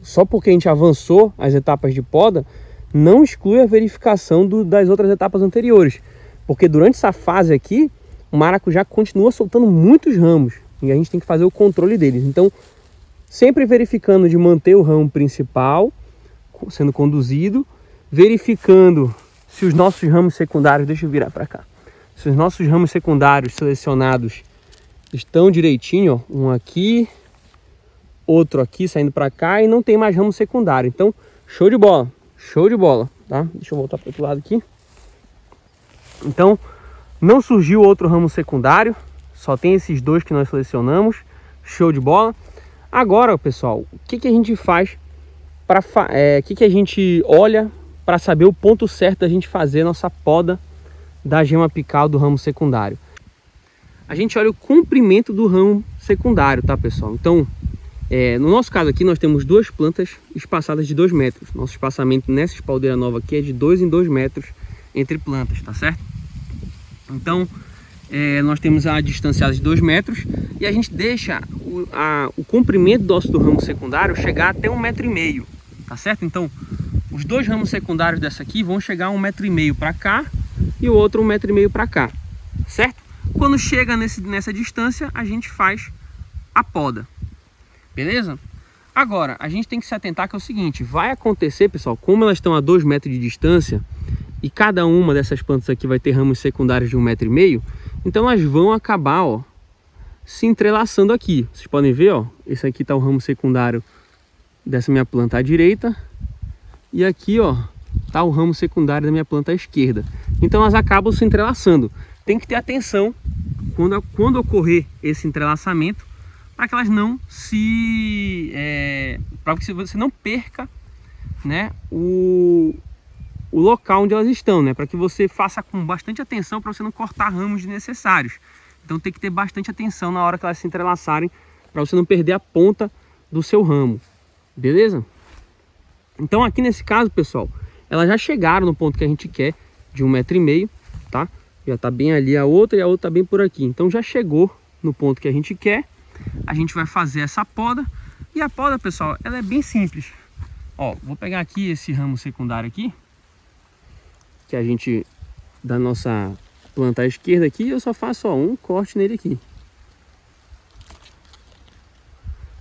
S1: só porque a gente avançou as etapas de poda, não exclui a verificação das outras etapas anteriores. Porque durante essa fase aqui, o maracujá continua soltando muitos ramos. E a gente tem que fazer o controle deles. Então, sempre verificando de manter o ramo principal sendo conduzido, verificando se os nossos ramos secundários, deixa eu virar para cá, se os nossos ramos secundários selecionados estão direitinho, ó, um aqui, outro aqui saindo para cá e não tem mais ramo secundário. Então, show de bola, tá? Deixa eu voltar para o outro lado aqui. Então, não surgiu outro ramo secundário, só tem esses dois que nós selecionamos, show de bola. Agora, pessoal, o que a gente faz para que a gente olha para saber o ponto certo da gente fazer a nossa poda da gema apical do ramo secundário? A gente olha o comprimento do ramo secundário, tá, pessoal? Então, no nosso caso aqui, nós temos duas plantas espaçadas de 2 metros. Nosso espaçamento nessa espaldeira nova aqui é de 2 em 2 metros entre plantas, tá certo? Então, nós temos a distância de 2 metros e a gente deixa o comprimento do osso do ramo secundário chegar até 1,5 m, tá certo? Então, os dois ramos secundários dessa aqui vão chegar a 1,5 m para cá e o outro 1,5 m para cá, certo? Quando chega nessa distância, a gente faz a poda, beleza? Agora, a gente tem que se atentar que é o seguinte, vai acontecer, pessoal, como elas estão a 2 metros de distância e cada uma dessas plantas aqui vai ter ramos secundários de 1,5 m, então elas vão acabar, ó, se entrelaçando aqui. Vocês podem ver, ó, esse aqui tá o ramo secundário dessa minha planta à direita e aqui, ó, tá o ramo secundário da minha planta à esquerda. Então elas acabam se entrelaçando. Tem que ter atenção quando ocorrer esse entrelaçamento, para que elas não para que você não perca, né, o local onde elas estão, né, para que você faça com bastante atenção para você não cortar ramos desnecessários. Então tem que ter bastante atenção na hora que elas se entrelaçarem, para você não perder a ponta do seu ramo, beleza? Então aqui nesse caso, pessoal, elas já chegaram no ponto que a gente quer, de 1,5 m, tá? Já tá bem ali a outra e a outra tá bem por aqui. Então já chegou no ponto que a gente quer. A gente vai fazer essa poda. E a poda, pessoal, ela é bem simples. Ó, vou pegar aqui esse ramo secundário aqui, que a gente, da nossa planta à esquerda aqui, eu só faço, ó, um corte nele aqui.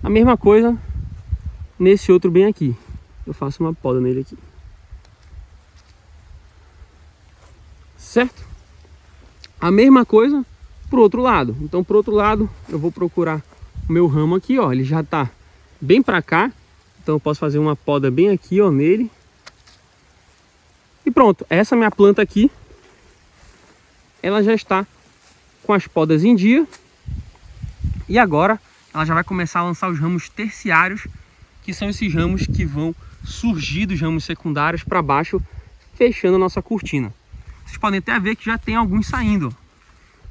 S1: A mesma coisa nesse outro bem aqui. Eu faço uma poda nele aqui. Certo? A mesma coisa pro outro lado. Então, pro outro lado, eu vou procurar o meu ramo aqui, ó. Ele já tá bem pra cá. Então, eu posso fazer uma poda bem aqui, ó, nele. E pronto. Essa minha planta aqui, ela já está com as podas em dia. E agora, ela já vai começar a lançar os ramos terciários, que são esses ramos que vão surgir dos ramos secundários para baixo, fechando a nossa cortina. Vocês podem até ver que já tem alguns saindo.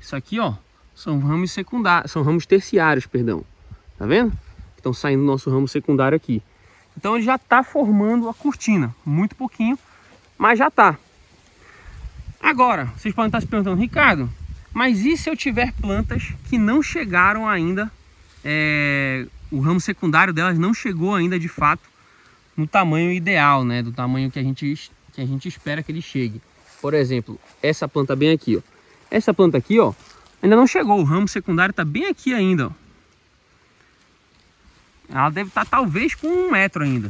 S1: Isso aqui, ó, são ramos secundários, são ramos terciários, perdão. Tá vendo? Estão saindo do nosso ramo secundário aqui. Então ele já está formando a cortina, muito pouquinho, mas já está. Agora, vocês podem estar se perguntando, Ricardo, mas e se eu tiver plantas que não chegaram ainda, o ramo secundário delas não chegou ainda de fato no tamanho ideal, né? Do tamanho que a gente espera que ele chegue. Por exemplo, essa planta bem aqui, ó. Essa planta aqui, ó, ainda não chegou. O ramo secundário está bem aqui ainda, ó. Ela deve estar talvez com 1 metro ainda.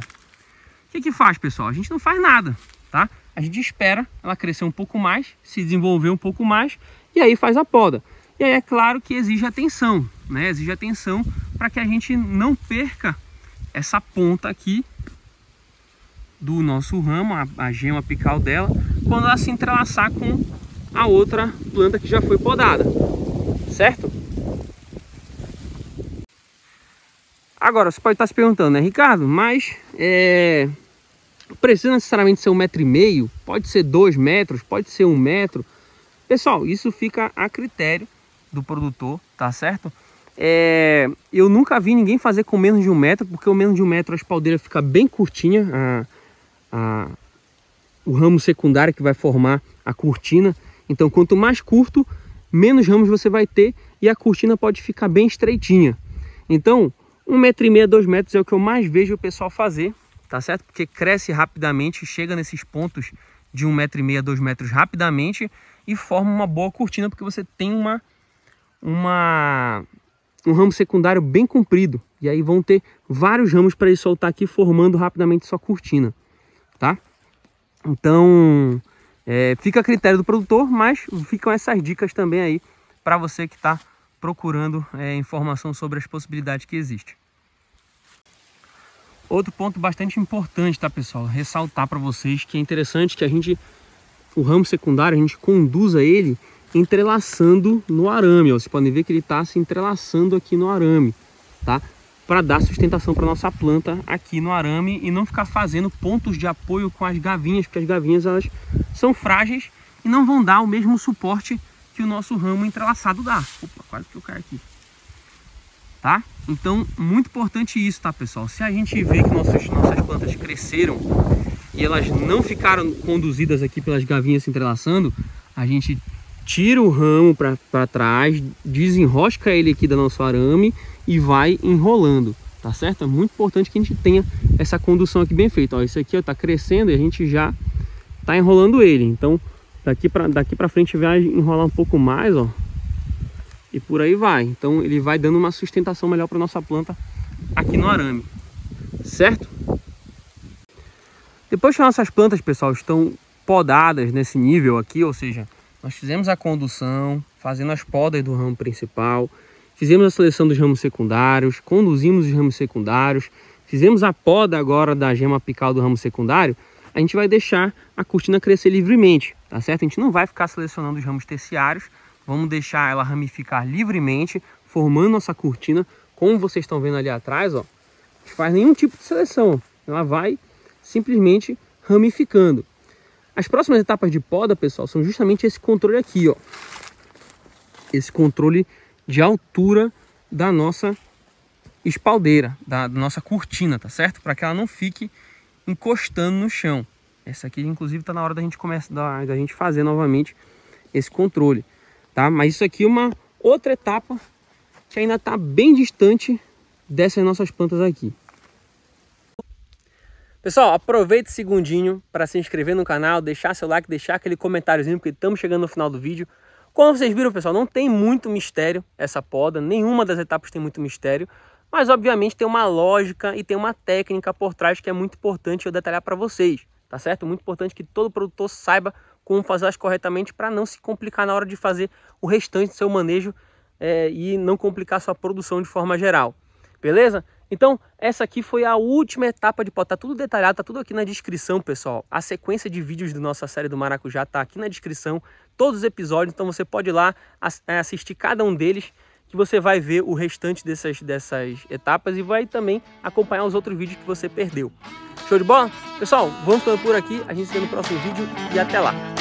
S1: O que faz, pessoal? A gente não faz nada, tá? A gente espera ela crescer um pouco mais, se desenvolver um pouco mais, e aí faz a poda. E aí é claro que exige atenção, né? Exige atenção para que a gente não perca essa ponta aqui do nosso ramo, a gema apical dela, quando ela se entrelaçar com a outra planta que já foi podada, certo? Agora, você pode estar se perguntando, né, Ricardo, mas precisa necessariamente ser 1,5 m, pode ser 2 metros, pode ser 1 metro. Pessoal, isso fica a critério do produtor, tá certo? Eu nunca vi ninguém fazer com menos de 1 metro, porque o menos de 1 metro a espaldeira fica bem curtinha, o ramo secundário que vai formar a cortina. Então, quanto mais curto, menos ramos você vai ter e a cortina pode ficar bem estreitinha. Então, 1,5 m, 2 metros é o que eu mais vejo o pessoal fazer, tá certo? Porque cresce rapidamente, chega nesses pontos de 1,5 m, 2 metros rapidamente e forma uma boa cortina, porque você tem um ramo secundário bem comprido. E aí vão ter vários ramos para ele soltar aqui, formando rapidamente sua cortina, tá? Então, fica a critério do produtor, mas ficam essas dicas também aí para você que está procurando informação sobre as possibilidades que existem. Outro ponto bastante importante, tá, pessoal? Ressaltar para vocês que é interessante que o ramo secundário, a gente conduza ele entrelaçando no arame, ó. Vocês podem ver que ele está se entrelaçando aqui no arame, tá? para dar sustentação para nossa planta aqui no arame e não ficar fazendo pontos de apoio com as gavinhas, porque as gavinhas elas são frágeis e não vão dar o mesmo suporte que o nosso ramo entrelaçado dá. Opa, quase que eu caio aqui. Tá? Então, muito importante isso, tá, pessoal? Se a gente vê que nossas plantas cresceram e elas não ficaram conduzidas aqui pelas gavinhas se entrelaçando, a gente tira o ramo para trás, desenrosca ele aqui do nosso arame e vai enrolando, tá certo? É muito importante que a gente tenha essa condução aqui bem feita. Ó, isso aqui está crescendo e a gente já está enrolando ele. Então, daqui para frente vai enrolar um pouco mais, ó. E por aí vai. Então ele vai dando uma sustentação melhor para nossa planta aqui no arame, certo? Depois que nossas plantas, pessoal, estão podadas nesse nível aqui, ou seja, nós fizemos a condução, fazendo as podas do ramo principal, fizemos a seleção dos ramos secundários, conduzimos os ramos secundários, fizemos a poda agora da gema apical do ramo secundário, a gente vai deixar a cortina crescer livremente, tá certo? A gente não vai ficar selecionando os ramos terciários, vamos deixar ela ramificar livremente, formando nossa cortina. Como vocês estão vendo ali atrás, ó, não faz nenhum tipo de seleção, ela vai simplesmente ramificando. As próximas etapas de poda, pessoal, são justamente esse controle aqui, ó. Esse controle de altura da nossa espaldeira, da nossa cortina, tá certo? Para que ela não fique encostando no chão. Essa aqui, inclusive, está na hora da gente começar, da gente fazer novamente esse controle, tá? Mas isso aqui é uma outra etapa que ainda está bem distante dessas nossas plantas aqui. Pessoal, aproveita esse segundinho para se inscrever no canal, deixar seu like, deixar aquele comentáriozinho, porque estamos chegando no final do vídeo. Como vocês viram, pessoal, não tem muito mistério essa poda, nenhuma das etapas tem muito mistério, mas obviamente tem uma lógica e tem uma técnica por trás que é muito importante eu detalhar para vocês, tá certo? Muito importante que todo produtor saiba como fazê-las corretamente para não se complicar na hora de fazer o restante do seu manejo e não complicar sua produção de forma geral, beleza? Então, essa aqui foi a última etapa de poda. Tá tudo detalhado, tá tudo aqui na descrição, pessoal. A sequência de vídeos da nossa série do maracujá tá aqui na descrição, todos os episódios, então você pode ir lá assistir cada um deles, que você vai ver o restante dessas etapas e vai também acompanhar os outros vídeos que você perdeu. Show de bola? Pessoal, vamos ficando por aqui, a gente se vê no próximo vídeo e até lá!